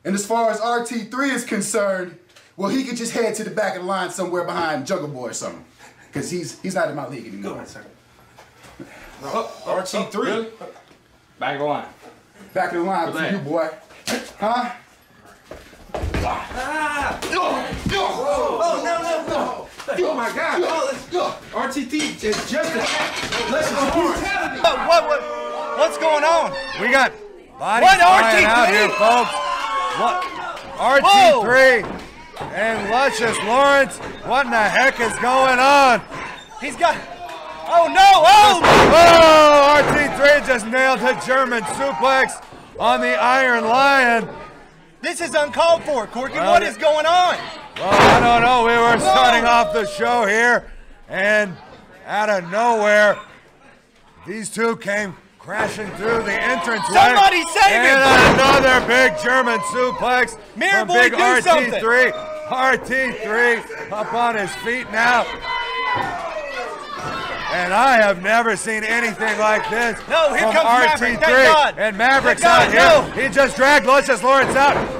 And as far as RT3 is concerned, well, he could just head to the back of the line somewhere behind Juggle Boy or something. Because he's not in my league anymore. Go ahead, sir. RT3. Really? Back of the line. Back of the line for you, boy. Huh? Oh, no. Oh, my God. RTT is just What's going on? We got bodies flying out here, folks. What? RT3 and Luscious Lawrence. What in the heck is going on? He's got... Oh, no! Oh, RT3 just nailed a German suplex on the Iron Lion. This is uncalled for, Corky. What is going on? Well, I don't know. We were starting off the show here, and out of nowhere, these two came crashing through the entranceway. Somebody save him! And another big German suplex Mirror from boy, big do RT3. something. RT3 up on his feet now. And I have never seen anything like this No, here from comes RT3. Maverick, thank God. And Maverick's Thank out God, here. He just dragged Luscious Lawrence out.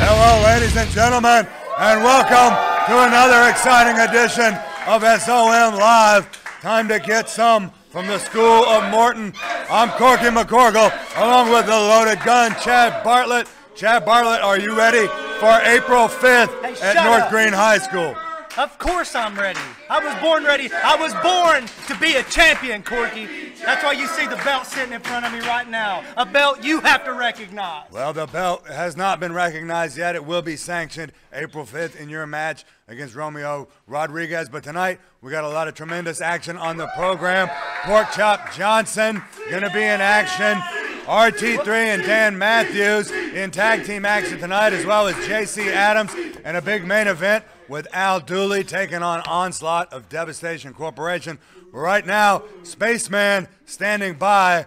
Hello, ladies and gentlemen, and welcome to another exciting edition of SOM Live. Time to get some from the School of Morton. I'm Corky McCorkle, along with the loaded gun, Chad Bartlett. Chad Bartlett, are you ready for April 5th at North Green High School? Of course I'm ready. I was born ready. I was born to be a champion, Corky. That's why you see the belt sitting in front of me right now. A belt you have to recognize. Well, the belt has not been recognized yet. It will be sanctioned April 5th in your match against Romeo Rodriguez. But tonight, we got a lot of tremendous action on the program. Pork Chop Johnson going to be in action. RT3 and Dan Matthews in tag team action tonight, as well as JC Adams, and a big main event with Al Dooley taking on Onslaught of Devastation Corporation. Right now, Spaceman standing by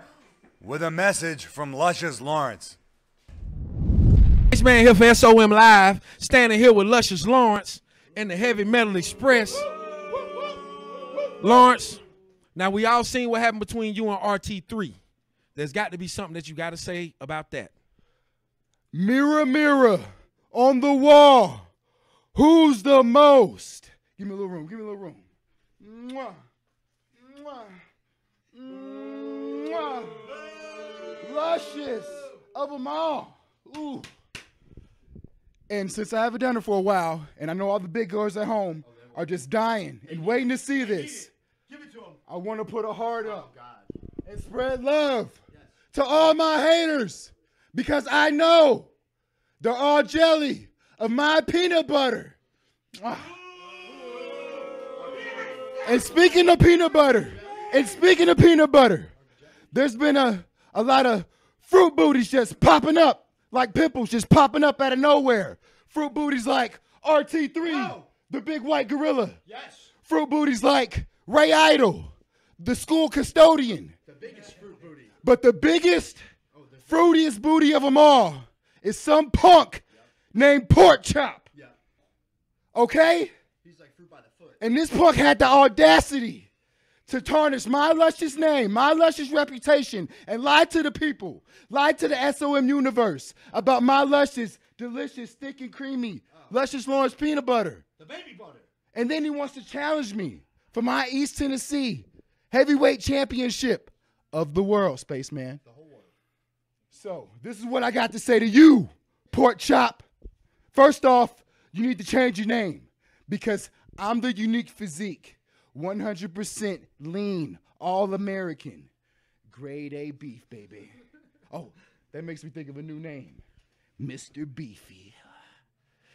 with a message from Luscious Lawrence. Spaceman here for SOM Live, standing here with Luscious Lawrence and the Heavy Metal Express. Lawrence, now we all seen what happened between you and RT3. There's got to be something that you got to say about that. Mirror, mirror on the wall, who's the most? Give me a little room, give me a little room. Mwah, mwah, mwah. Luscious of them all. Ooh. And since I haven't done it for a while, and I know all the big girls at home are just dying and waiting to see this, Give it to him. I want to put a heart up and spread love to all my haters, because I know they're all jelly of my peanut butter. And speaking of peanut butter, there's been a lot of fruit booties just popping up, like pimples just popping up out of nowhere. Fruit booties like RT3, the big white gorilla. Yes. Fruit booties like Ray Idol, the school custodian. The biggest fruit booty. But the biggest, fruitiest booty of them all is some punk named Pork Chop. Yeah. Okay? He's like fruit by the foot. And this punk had the audacity to tarnish my Luscious name, my Luscious reputation, and lie to the people, lie to the SOM universe about my Luscious, delicious, thick and creamy, Luscious Lawrence peanut butter. The baby butter. And then he wants to challenge me for my East Tennessee heavyweight championship of the world, Spaceman. The whole world. So this is what I got to say to you, Pork Chop. First off, you need to change your name, because I'm the unique physique, 100% lean, all-American, grade A beef, baby. Oh, that makes me think of a new name, Mr. Beefy.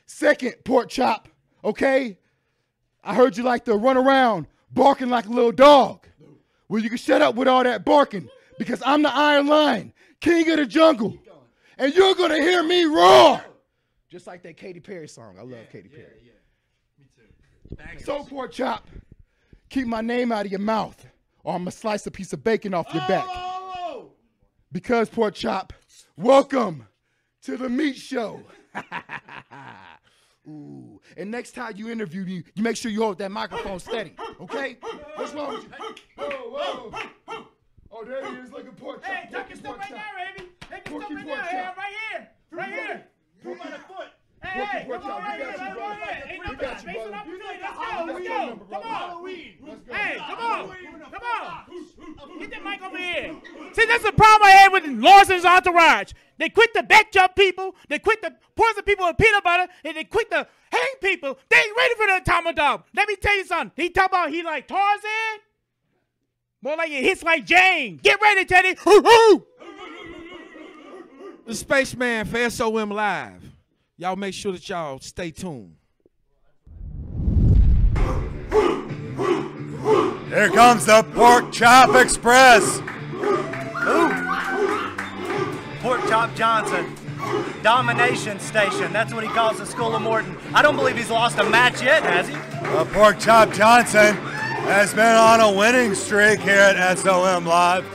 Second, Pork Chop, okay? I heard you like to run around barking like a little dog. Well, you can shut up with all that barking, because I'm the Iron Lion, king of the jungle, and you're going to hear me roar. Just like that Katy Perry song. I love Katy Perry. Yeah. Me too. Thanks. So, Pork Chop, keep my name out of your mouth, or I'm going to slice a piece of bacon off your back. Because, Pork Chop, welcome to the meat show. Ooh. And next time you interview me, you make sure you hold that microphone steady, okay? What's wrong with you? Whoa. Oh, there he is, looking Pork Chop. Hey, tuck your stuff right now, baby. Take your Porky stuff right Pork now. Chop. Hey, right here. Right here. Porky, Hey, Porky Pork come on, Chop, right we here. got you, Right brother. here. Ain't We no got you, basement brother. opportunity. That's Let's your go. number, Come brother. on. Halloween. Let's go. Hey, come on. Get that mic over here. See, that's the problem I had with Larson's entourage. They quit to back jump people. They quit to poison people with peanut butter. And they quit to hang people. They ain't ready for the atomic dog. Let me tell you something. He talk about he like Tarzan. More like it hits like Jane. Get ready, Teddy. Hoo-hoo. The Spaceman for SOM Live. Y'all make sure that y'all stay tuned. Here comes the Pork Chop Express. Pork Chop Johnson, domination station. That's what he calls the School of Morton. I don't believe he's lost a match yet, has he? Pork Chop Johnson has been on a winning streak here at SOM Live.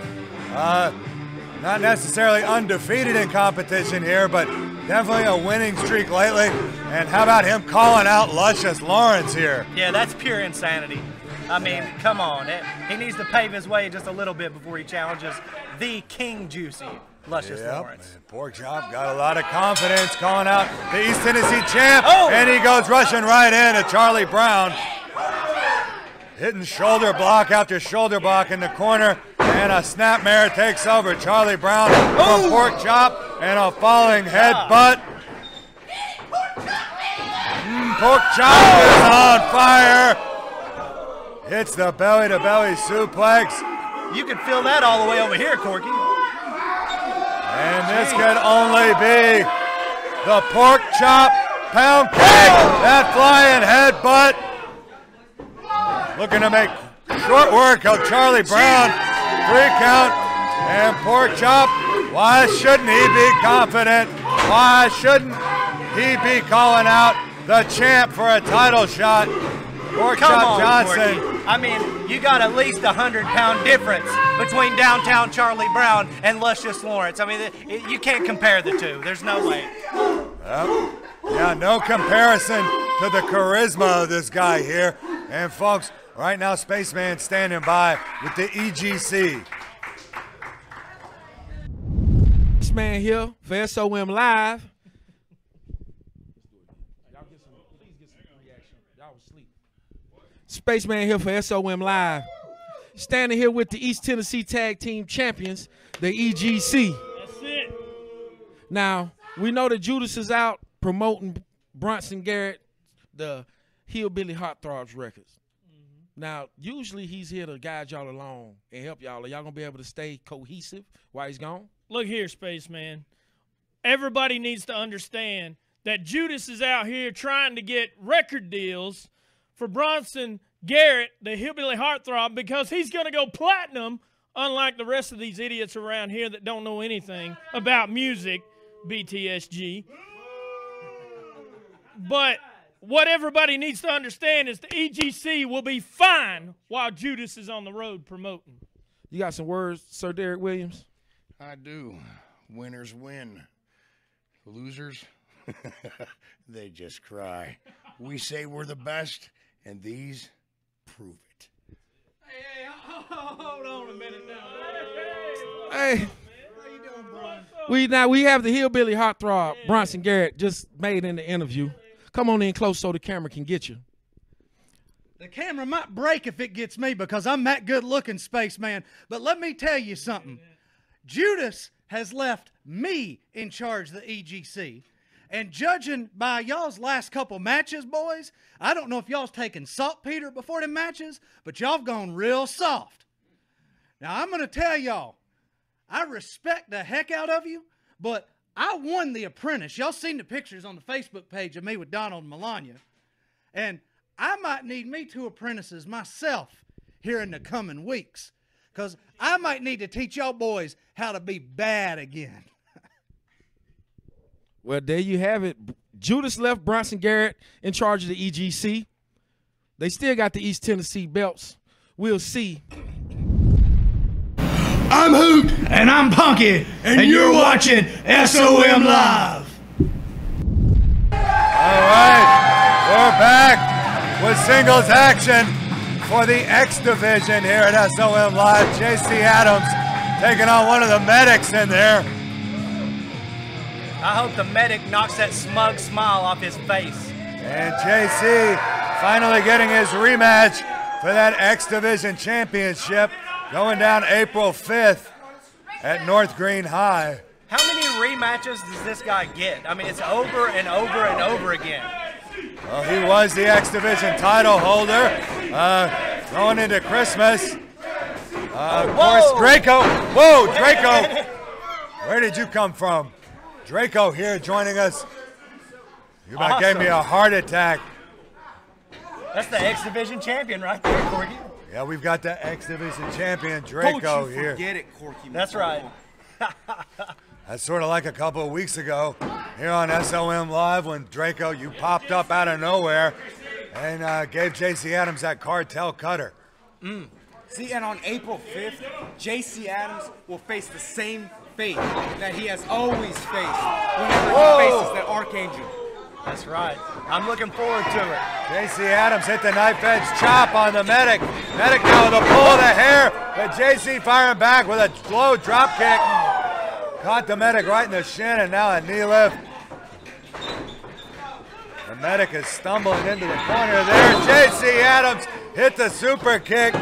Not necessarily undefeated in competition here, but definitely a winning streak lately. And how about him calling out Luscious Lawrence here? Yeah, that's pure insanity. I mean, come on. He needs to pave his way just a little bit before he challenges the King Juicy, Luscious Lawrence. Man, Pork Chop got a lot of confidence calling out the East Tennessee champ. Oh! And he goes rushing right in to Charlie Brown. Hitting shoulder block after shoulder block in the corner. And a snapmare takes over Charlie Brown from Pork Chop and a falling headbutt. Pork Chop is on fire. Hits the belly-to-belly suplex. You can feel that all the way over here, Corky. And this could only be the Pork Chop pound cake. That flying headbutt. Looking to make short work of Charlie Brown. 3 count. And Pork Chop, why shouldn't he be confident? Why shouldn't he be calling out the champ for a title shot? Pork Chop Johnson. Corky. I mean, you got at least 100-pound difference between downtown Charlie Brown and Luscious Lawrence. I mean, you can't compare the two. There's no way. Yeah, no comparison to the charisma of this guy here. And folks, right now Spaceman standing by with the EGC. Spaceman here for SOM Live. Spaceman here for SOM Live. Standing here with the East Tennessee Tag Team Champions, the EGC. That's it. Now, we know that Judas is out promoting Bronson Garrett, the Hillbilly Heartthrobs records. Now, usually he's here to guide y'all along and help y'all. Are y'all going to be able to stay cohesive while he's gone? Look here, Spaceman. Everybody needs to understand that Judas is out here trying to get record deals for Bronson Garrett, the Hillbilly Heartthrob, because he's going to go platinum, unlike the rest of these idiots around here that don't know anything about music, BTSG. But what everybody needs to understand is the EGC will be fine while Judas is on the road promoting. You got some words, Sir Derek Williams? I do. Winners win. Losers, they just cry. We say we're the best, and these prove it. Hey, hold on a minute now. Hey. How you doing, bro? We have the Hillbilly Heartthrob, Bronson Garrett, just made in the interview. Come on in close so the camera can get you. The camera might break if it gets me because I'm that good-looking, Spaceman. But let me tell you something. Judas has left me in charge of the EGC. And judging by y'all's last couple matches, boys, I don't know if y'all's taken saltpeter before them matches, but y'all have gone real soft. Now, I'm going to tell y'all, I respect the heck out of you, but I won The Apprentice. Y'all seen the pictures on the Facebook page of me with Donald and Melania. And I might need me 2 apprentices myself here in the coming weeks, because I might need to teach y'all boys how to be bad again. Well, there you have it, Judas left Bronson Garrett in charge of the EGC. They still got the East Tennessee belts. We'll see. I'm Hoot. And I'm Punky. And you're watching SOM Live. All right, we're back with singles action for the X Division here at SOM Live. JC Adams taking on one of the medics in there. I hope the medic knocks that smug smile off his face. And JC finally getting his rematch for that X Division championship going down April 5th at North Green High. How many rematches does this guy get? I mean, it's over and over and over again. Well, he was the X Division title holder going into Christmas. Of course, Draco. Whoa, Draco. Where did you come from? Draco here joining us. You about gave me a heart attack. That's the X Division champion right there, Corky. Yeah, we've got the X Division champion, Draco, here. Forget it, Corky. That's right. That's sort of like a couple of weeks ago here on SOM Live when Draco, you popped up out of nowhere and gave JC Adams that cartel cutter. See, and on April 5th, JC Adams will face the same fate that he has always faced whenever he faces that Archangel. That's right. I'm looking forward to it. JC Adams hit the knife edge chop on the medic. Medic now with a pull of the hair, but JC firing back with a slow drop kick. Caught the medic right in the shin and now a knee lift. The medic is stumbling into the corner there. JC Adams hit the super kick.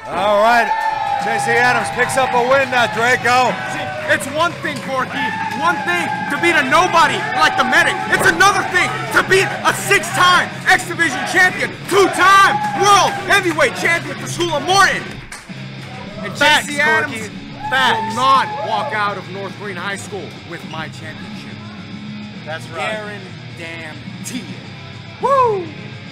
All right, JC Adams picks up a win now, Draco. It's one thing, Corky, one thing to beat a nobody like the medic. It's another thing to beat a 6-time X Division champion, 2-time world heavyweight champion for School of Morton. And Facts, JC Adams Corky. will not walk out of North Green High School with my championship. That's right. Guaranteed. Woo!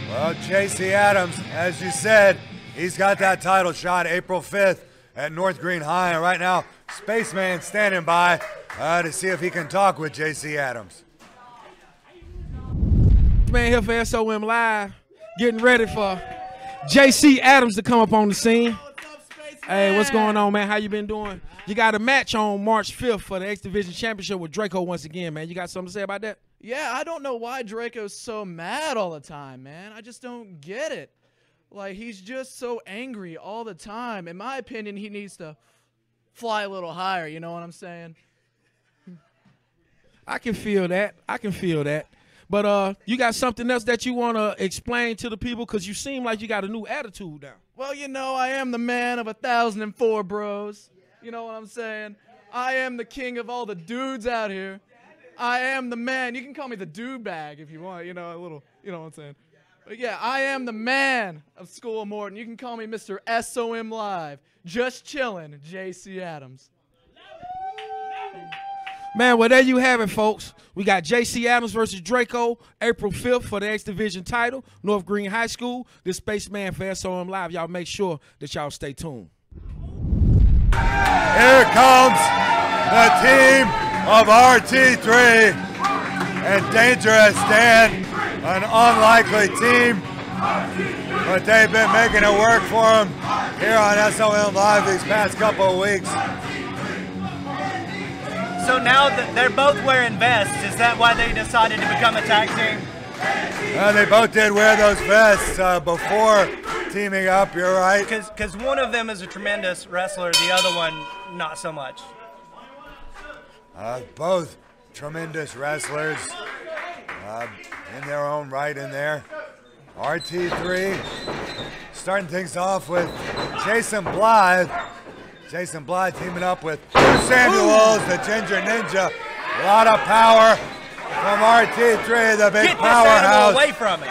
Well, JC Adams, as you said, he's got that title shot April 5th at North Green High. And right now, Spaceman standing by to see if he can talk with JC Adams. Man here for SOM Live, getting ready for JC Adams to come up on the scene. Hey, what's going on, man? How you been doing? You got a match on March 5th for the X Division Championship with Draco once again, man. You got something to say about that? Yeah, I don't know why Draco's so mad all the time, man. I just don't get it. Like, he's just so angry all the time. In my opinion, he needs to fly a little higher, you know what I'm saying? I can feel that. I can feel that. But you got something else that you want to explain to the people? Because you seem like you got a new attitude now. Well, you know, I am the man of 1,004 bros. You know what I'm saying? I am the king of all the dudes out here. I am the man. You can call me the dude bag if you want, you know, a little, you know what I'm saying? But yeah, I am the man of School of Morton. You can call me Mr. SOM Live. Just chilling, JC Adams. Man, well, there you have it, folks. We got JC Adams versus Draco, April 5th for the X Division title, North Green High School. This Spaceman for SOM Live. Y'all make sure that y'all stay tuned. Here comes the team of RT3 and Dangerous Dan, an unlikely team, but they've been making it work for them here on SOM Live these past couple of weeks. So now that they're both wearing vests, is that why they decided to become a tag team? They both did wear those vests before teaming up, you're right. Because one of them is a tremendous wrestler, the other one not so much. Both tremendous wrestlers in their own right in there. RT3 starting things off with Jason Blythe. Jason Blythe teaming up with Samuels, the Ginger Ninja. A lot of power from RT3, the big powerhouse. Get this animal away from it.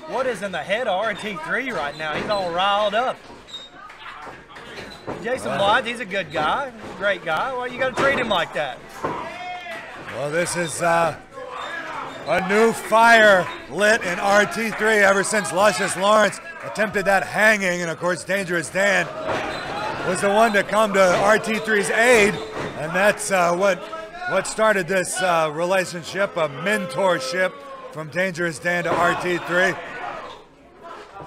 What is in the head of RT3 right now? He's all riled up. Jason Blythe, he's a good guy, great guy. Why you got to treat him like that? Well, this is a new fire lit in RT3 ever since Luscious Lawrence attempted that hanging, and of course Dangerous Dan was the one to come to RT3's aid And that's what started this relationship, a mentorship from Dangerous Dan to RT3.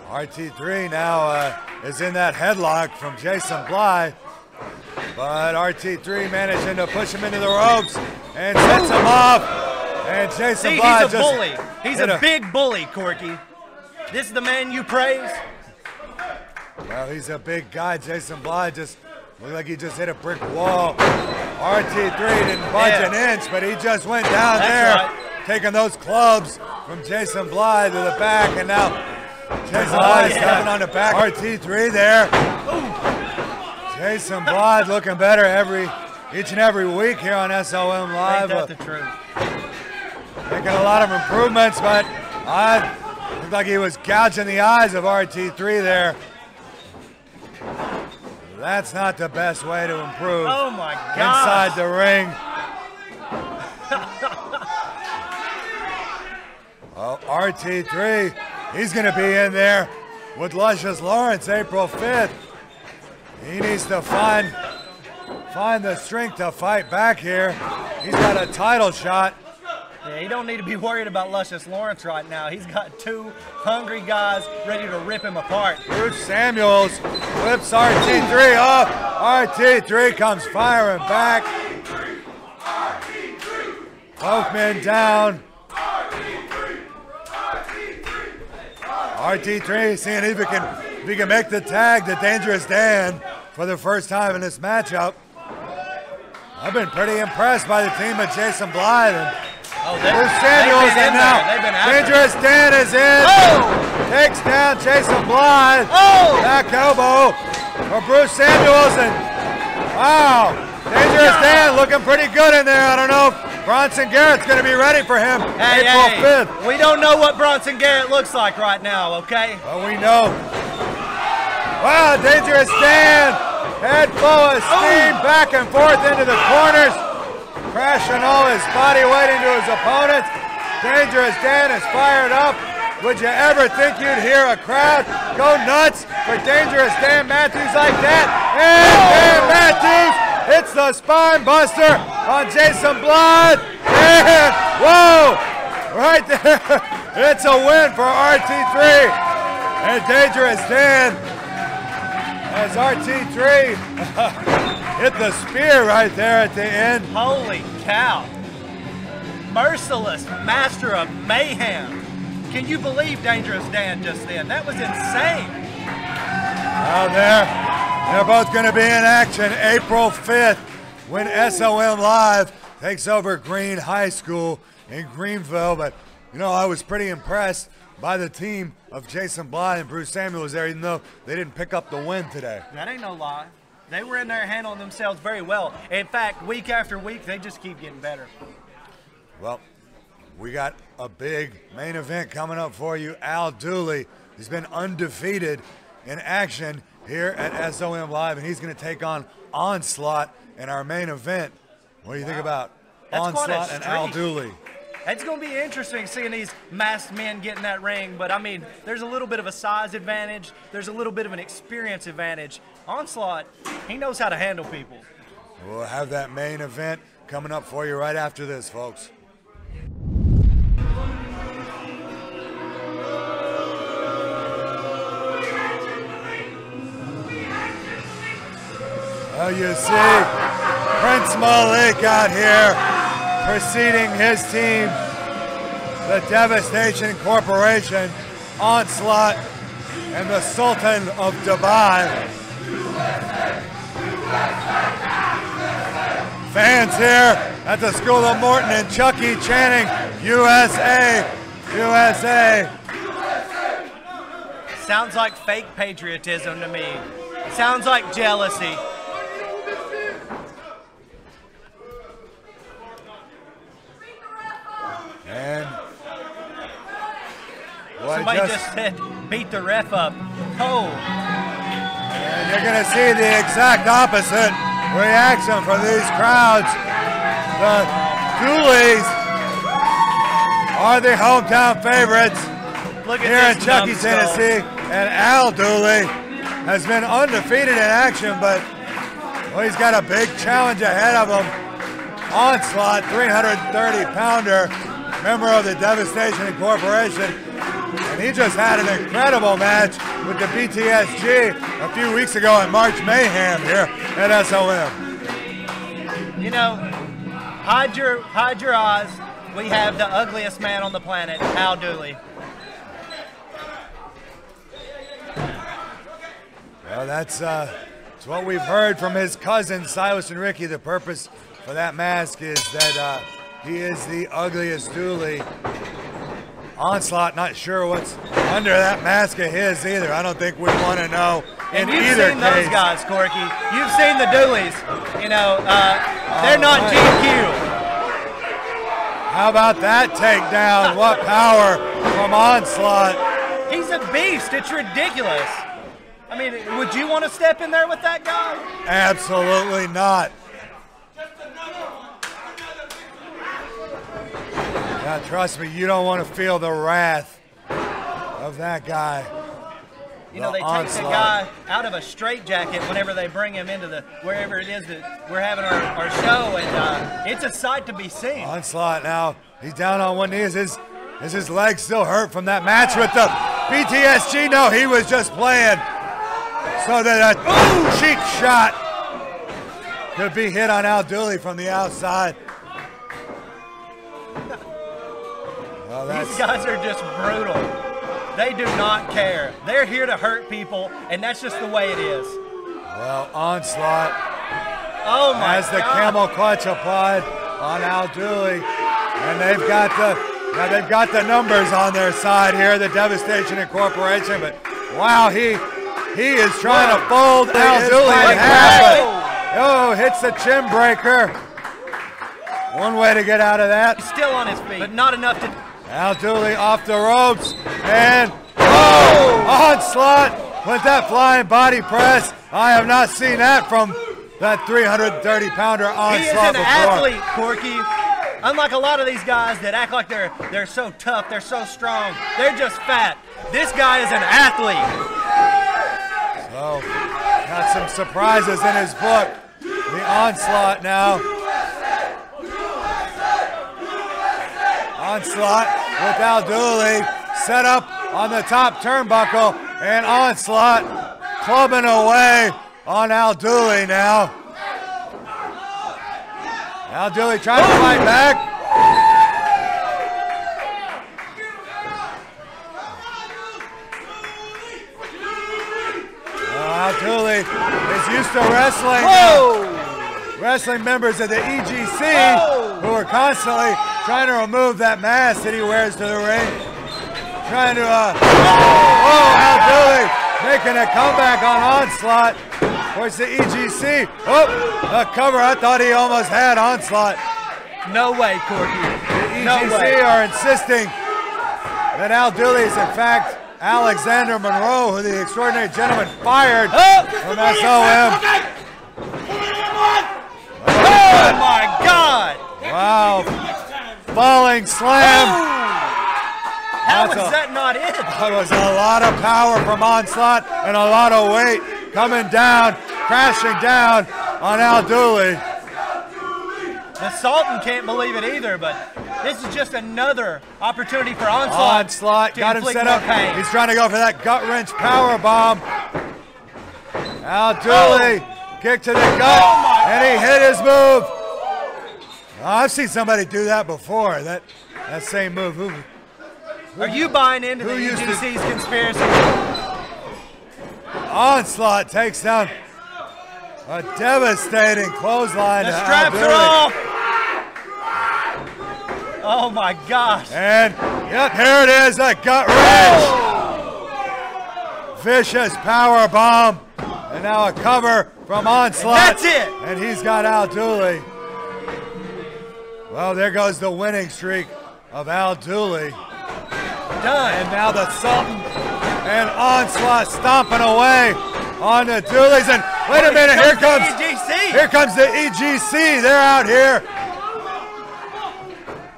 RT3 now is in that headlock from Jason Bly, but RT3 managing to push him into the ropes and sets him off. And Jason Bly he's a bully. He's a big bully, Corky. This is the man you praise? Well, he's a big guy. Jason Bly just looked like he just hit a brick wall. RT3 didn't budge an inch, but he just went down there, taking those clubs from Jason Bly to the back, and now Jason Bly stepping on the back. RT3 there. Jason Bly looking better each and every week here on SOM Live. Ain't that the truth? Making a lot of improvements, but looked like he was gouging the eyes of RT3 there. That's not the best way to improve. Oh my God! Inside the ring. Well, RT3, he's going to be in there with Luscious Lawrence April 5th. He needs to find the strength to fight back here. He's got a title shot. Yeah, he don't need to be worried about Luscious Lawrence right now. He's got two hungry guys ready to rip him apart. Bruce Samuels flips RT3 off. RT3 comes firing back. Both men down. RT3 seeing if he can make the tag to Dangerous Dan for the first time in this matchup. I've been pretty impressed by the team of Jason Bly. Bruce Samuels in now. Dangerous Dan is in. Takes down Jason Bly. Back elbow for Bruce Samuels. And wow, Dangerous Dan looking pretty good in there. I don't know if Bronson Garrett's going to be ready for him April 5th. We don't know what Bronson Garrett looks like right now, okay? Well, we know. Wow, Dangerous Dan. Head full of steam, back and forth into the corners. Crashing all his body weight into his opponents. Dangerous Dan is fired up. Would you ever think you'd hear a crowd go nuts for Dangerous Dan Matthews like that? And Dan Matthews hits the spine buster on Jason Bly. And whoa, right there. It's a win for RT3 and Dangerous Dan as RT3 hit the spear right there at the end. Holy cow. Merciless master of mayhem. Can you believe Dangerous Dan just then? That was insane. Now they're both going to be in action April 5th when SOM Live takes over Green High School in Greenville. But, you know, I was pretty impressed by the team of Jason Bly and Bruce Samuels there, even though they didn't pick up the win today. That ain't no lie. They were in there handling themselves very well. In fact, week after week, they just keep getting better. Well, we got a big main event coming up for you. Al Dooley has been undefeated in action here at SOM Live, and he's going to take on Onslaught in our main event. What do you think about Onslaught and Al Dooley? It's going to be interesting seeing these masked men get in that ring, but I mean, there's a little bit of a size advantage. There's a little bit of an experience advantage. Onslaught, he knows how to handle people. We'll have that main event coming up for you right after this, folks. Well, you see Prince Malik out here preceding his team, the Devastation Corporation, Onslaught, and the Sultan of Dubai. Fans here at the School of Morton and Chucky chanting, USA, USA. Sounds like fake patriotism to me. Sounds like jealousy. And somebody just said, beat the ref up. Oh. And you're going to see the exact opposite reaction from these crowds. The Dooleys are the hometown favorites here in Chucky, Tennessee. And Al Dooley has been undefeated in action, but Well, he's got a big challenge ahead of him. Onslaught, 330-pounder, member of the Devastation Incorporation. And he just had an incredible match with the BTSG a few weeks ago at March Mayhem here at SOM. You know, hide your eyes. We have the ugliest man on the planet, Al Dooley. Well, that's what we've heard from his cousins, Silas and Ricky. The purpose for that mask is that he is the ugliest Dooley. Onslaught, not sure what's under that mask of his either. I don't think we want to know in either case. You've seen those guys, Corky. You've seen the Dooleys. You know, they're not GQ. How about that takedown? What power from Onslaught. He's a beast. It's ridiculous. I mean, would you want to step in there with that guy? Absolutely not. Yeah, trust me, you don't want to feel the wrath of that guy. You know, they take the guy out of a straitjacket whenever they bring him into the wherever it is that we're having our show, and it's a sight to be seen. Onslaught now, he's down on one knee. Is his leg still hurt from that match with the BTSG? No, he was just playing so that a cheek shot could be hit on Al Dooley from the outside. Well, these guys are just brutal. They do not care. They're here to hurt people, and that's just the way it is. Well, Onslaught has the camel clutch applied on Al Dooley, and they've got the numbers on their side here, the Devastation Incorporation. But wow, he is trying to fold Al Dooley in half. Oh, hits the chin breaker. One way to get out of that. He's still on his feet, but not enough to. Al Dooley off the ropes, and Onslaught with that flying body press. I have not seen that from that 330-pounder Onslaught He is an athlete, Corky. Unlike a lot of these guys that act like they're so tough, they're so strong, they're just fat. This guy is an athlete. So, got some surprises in his book. The Onslaught now. Onslaught with Al Dooley set up on the top turnbuckle, and Onslaught clubbing away on Al Dooley now. Al Dooley trying to fight back. Al Dooley is used to wrestling. Wrestling members of the EGC who are constantly trying to remove that mask that he wears to the ring. Trying to, Al Dooley making a comeback on Onslaught. Of course, the EGC, a cover. I thought he almost had Onslaught. No way, Corky. The EGC are insisting that Al Dooley is, in fact, Alexander Monroe, who the extraordinary gentleman fired from SOM. Oh my God! Wow. Falling slam. How was that not it? That was a lot of power from Onslaught and a lot of weight coming down, crashing down on Al Dooley. The Sultan can't believe it either, but this is just another opportunity for Onslaught. Onslaught got him set up. Pain. He's trying to go for that gut wrench power bomb. Al Dooley kick to the gut, and he hit his move. I've seen somebody do that before. That same move. Are you buying into the EGC's conspiracy? Onslaught takes down a devastating clothesline. The straps are off. Oh my gosh. And yep, here it is, a gut wrench. Vicious power bomb. And now a cover from Onslaught. And that's it. And he's got Al Dooley. Well, there goes the winning streak of Al Dooley. Done. And now the Sultan and Onslaught stomping away on the Dooleys. And wait a minute, here comes the EGC. They're out here.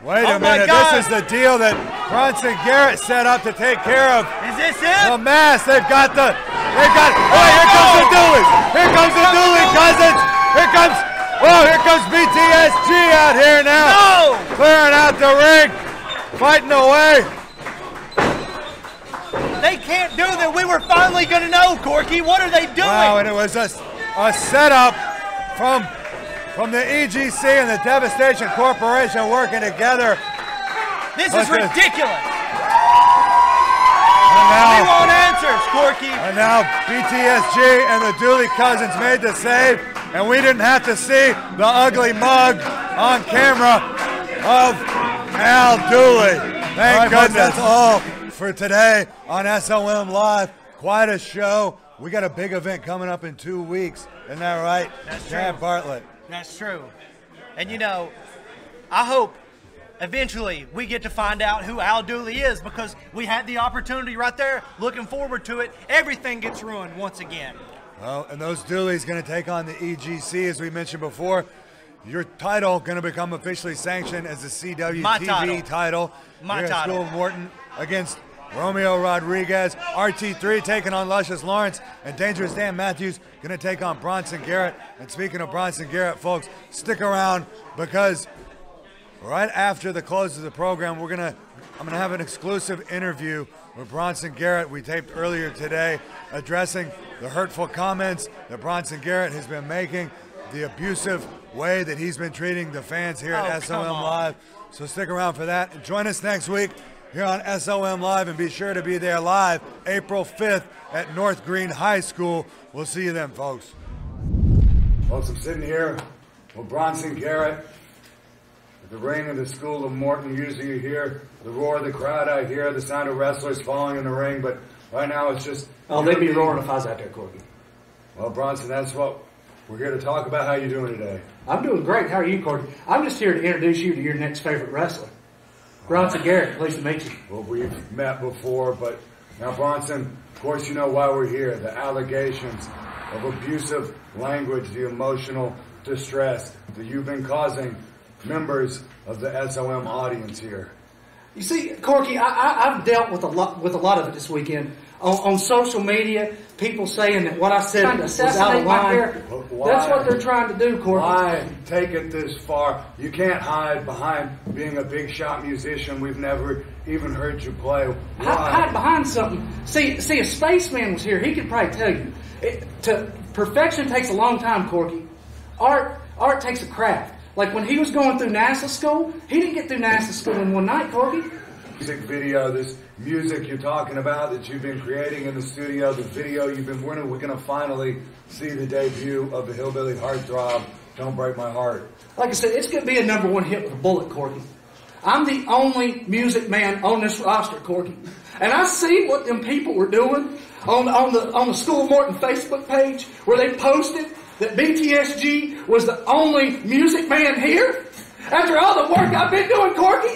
Wait a minute, this is the deal that Bronson Garrett set up to take care of. Is this it? The mask. Here comes the Dooley. Here comes the Dooley cousins. Here comes BTSG out here now. No! Clearing out the ring, fighting away. They can't do that. We were finally going to know, Corky. What are they doing? Wow, and it was a setup from the EGC and the Devastation Corporation working together. This is ridiculous. We want answers, Corky. And now BTSG and the Dooley cousins made the save, and we didn't have to see the ugly mug on camera of Al Dooley. Thank goodness. That's all for today on SOM Live. Quite a show. We got a big event coming up in 2 weeks. Isn't that right? That's Chad true. Bartlett. That's true. And you know, I hope eventually we get to find out who Al Dooley is, because we had the opportunity right there. Looking forward to it. Everything gets ruined once again. Well, and those Dooley's going to take on the EGC, as we mentioned before. Your title going to become officially sanctioned as the CWTV title. My here title. At School of Morton against Romeo Rodriguez. RT3 taking on Luscious Lawrence, and Dangerous Dan Matthews going to take on Bronson Garrett. And speaking of Bronson Garrett, folks, stick around, because right after the close of the program, I'm gonna have an exclusive interview with Bronson Garrett. We taped earlier today, addressing the hurtful comments that Bronson Garrett has been making, the abusive way that he's been treating the fans here at SOM Live. So stick around for that, and join us next week here on SOM Live, and be sure to be there live April 5th at North Green High School. We'll see you then, folks. Folks, I'm sitting here with Bronson Garrett at the ring of the School of Morton. Usually you hear the roar of the crowd out here, the sound of wrestlers falling in the ring, but right now it's just... Oh, they'd be roaring if I was out there, Corky. Well, Bronson, that's what we're here to talk about. How you doing today? I'm doing great. How are you, Corky? I'm just here to introduce you to your next favorite wrestler, Bronson Garrett. Pleased to meet you. Well, we've met before, but now, Bronson, of course you know why we're here. The allegations of abusive language, the emotional distress that you've been causing members of the SOM audience here. You see, Corky, I've dealt with a lot of it this weekend. On social media, people saying that what I said was out of line. That's what they're trying to do, Corky. Why take it this far? You can't hide behind being a big shot musician. We've never even heard you play. Why? Hide behind something. See, if Spaceman was here, he could probably tell you. Perfection takes a long time, Corky. Art takes a craft. Like when he was going through NASA school, he didn't get through NASA school in one night, Corky. Music video, this music you're talking about that you've been creating in the studio, the video you've been winning, we're going to finally see the debut of the Hillbilly Heartthrob, Don't Break My Heart. Like I said, it's going to be a #1 hit with a bullet, Corky. I'm the only music man on this roster, Corky. And I see what them people were doing on the School of Morton Facebook page, where they posted that BTSG was the only music man here. After all the work I've been doing, Corky,